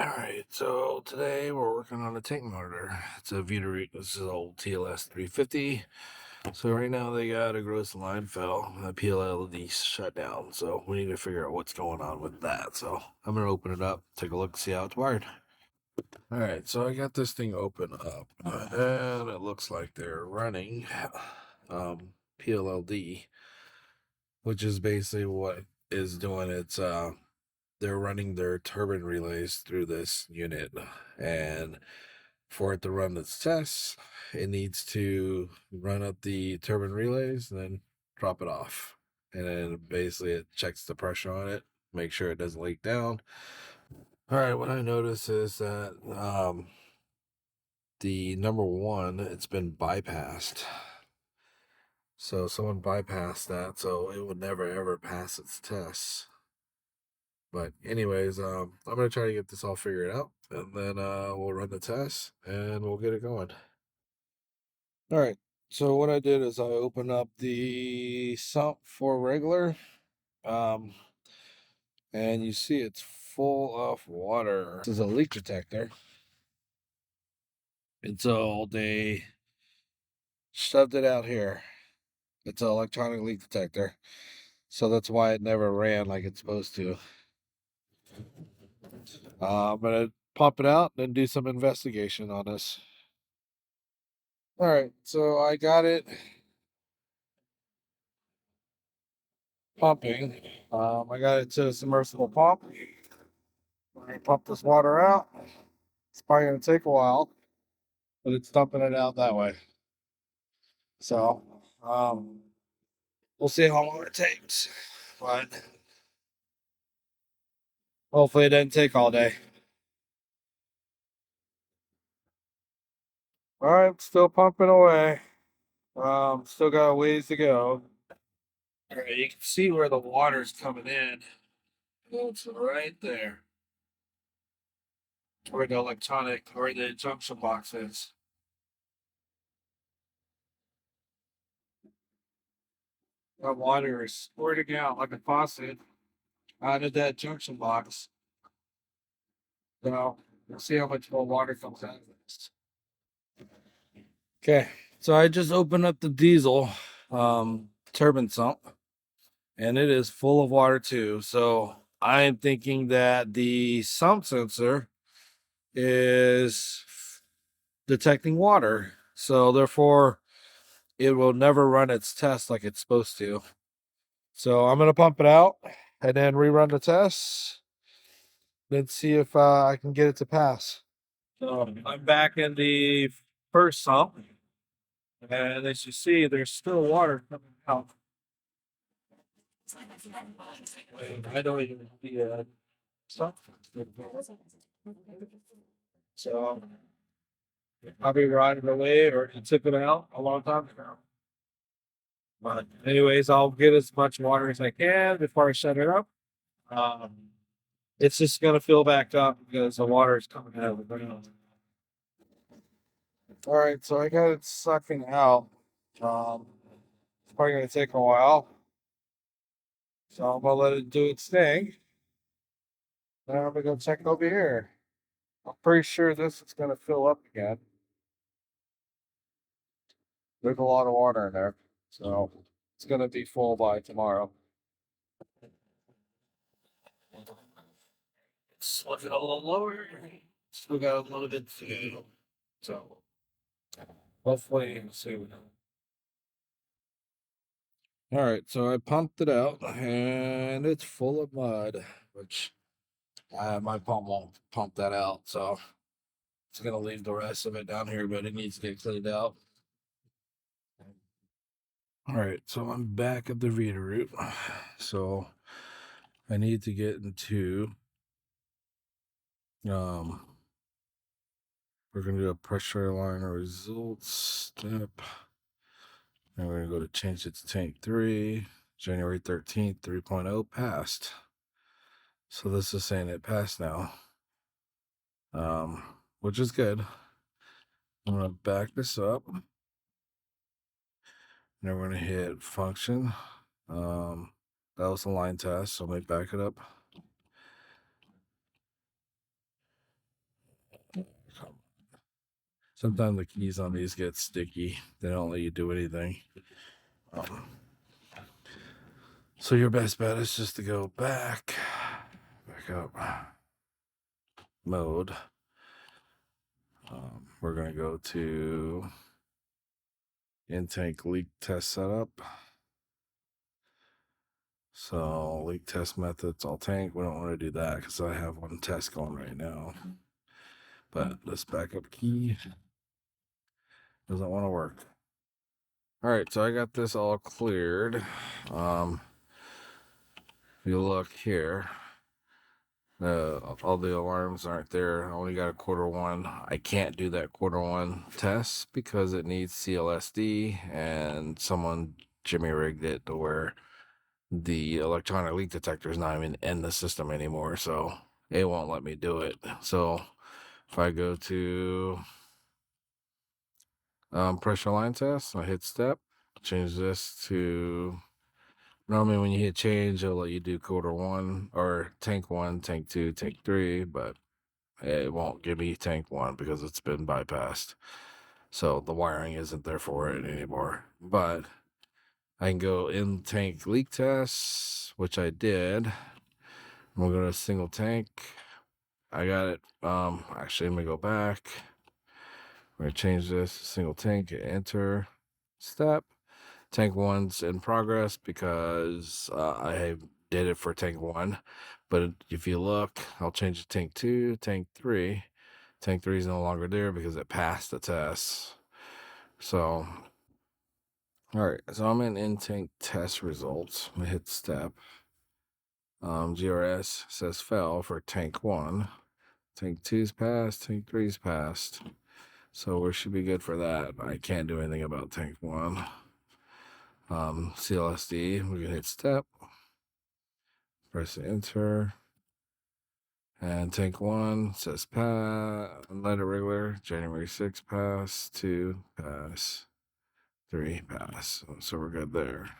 All right, so today we're working on a tank monitor. It's a Vita. This is an old TLS 350. So right now they got a gross line fell. The PLLD shut down. So we need to figure out what's going on with that. So I'm gonna open it up, take a look, see how it's wired. All right, so I got this thing open up, and it looks like they're running PLLD, which is basically what is doing. It's they're running their turbine relays through this unit, and for it to run its tests, it needs to run up the turbine relays and then drop it off, and then basically it checks the pressure on it, make sure it doesn't leak down. All right, what I notice is that the number one, it's been bypassed. So someone bypassed that, so it would never ever pass its tests. But anyways, I'm gonna try to get this all figured out, and then we'll run the test and we'll get it going. All right. So what I did is I opened up the sump for regular, um, and you see it's full of water. This is a leak detector, and so they shoved it out here. It's an electronic leak detector, so that's why it never ran like it's supposed to. I'm gonna pump it out and do some investigation on this. All right, so I got it pumping. I got it to a submersible pump. I pump this water out. It's probably gonna take a while, but it's dumping it out that way. So, we'll see how long it takes, but hopefully it doesn't take all day. All right, still pumping away. Still got a ways to go. All right, you can see where the water's coming in. It's right there, where the electronic or the junction box is. The water is squirting out like a faucet out of that junction box. So we'll see how much more water comes out of this. Okay, so I just opened up the diesel turbine sump, and it is full of water too. So I am thinking that the sump sensor is detecting water. So therefore, it will never run its test like it's supposed to. So I'm gonna pump it out and then rerun the tests. Then see if I can get it to pass. So I'm back in the first sump, and as you see, there's still water coming out. I don't even see sump. So probably riding away or it took it out a long time ago. But anyways, I'll get as much water as I can before I shut it up. Um, it's just gonna fill back up because the water is coming out of the ground. All right, so I got it sucking out. It's probably gonna take a while, so I'm gonna let it do its thing. Then I'm gonna go check it over here. I'm pretty sure this is gonna fill up again. There's a lot of water in there, so it's gonna be full by tomorrow. It's looking a little lower. Still got a little bit to go. So hopefully soon. All right, so I pumped it out and it's full of mud, which my pump won't pump that out. So it's gonna leave the rest of it down here, but it needs to get cleaned out. All right, so I'm back at the Vita root. So I need to get into we're gonna do a pressure liner results step. And we're gonna go to change it to tank 3, January 13th, 3.0 passed. So this is saying it passed now. Which is good. I'm gonna back this up. Then we're gonna hit function. That was a line test, so let me back it up. Sometimes the keys on these get sticky. They don't let you do anything. So your best bet is just to go back up, mode. We're going to go to intake leak test setup. So leak test methods, all tank. We don't want to do that because I have one test going right now. But this backup key doesn't want to work. All right, so I got this all cleared. If you look here, all the alarms aren't there. I only got a quarter one. I can't do that quarter one test because it needs CLSD, and someone jimmy rigged it to where the electronic leak detector is not even in the system anymore, so it won't let me do it. So if I go to pressure line test, I hit step, change this to, normally when you hit change, it'll let you do quarter one or tank 1, tank 2, tank 3, but it won't give me tank 1 because it's been bypassed. So the wiring isn't there for it anymore. But I can go in tank leak tests, which I did. We'll go to single tank. I got it. Actually, let me go back. We're gonna change this to single tank, enter, step. Tank 1's in progress because I did it for tank 1. But if you look, I'll change to tank 2, tank 3. Tank 3 is no longer there because it passed the test. So, all right. So I'm in tank test results. I'm gonna hit step. GRS says fail for tank 1. Tank 2's passed. Tank 3's passed. So we should be good for that. I can't do anything about tank 1. CLSD, we can hit step. Press enter. And tank 1 says pass. Letter regular. January 6 pass. 2 pass. 3 pass. So we're good there.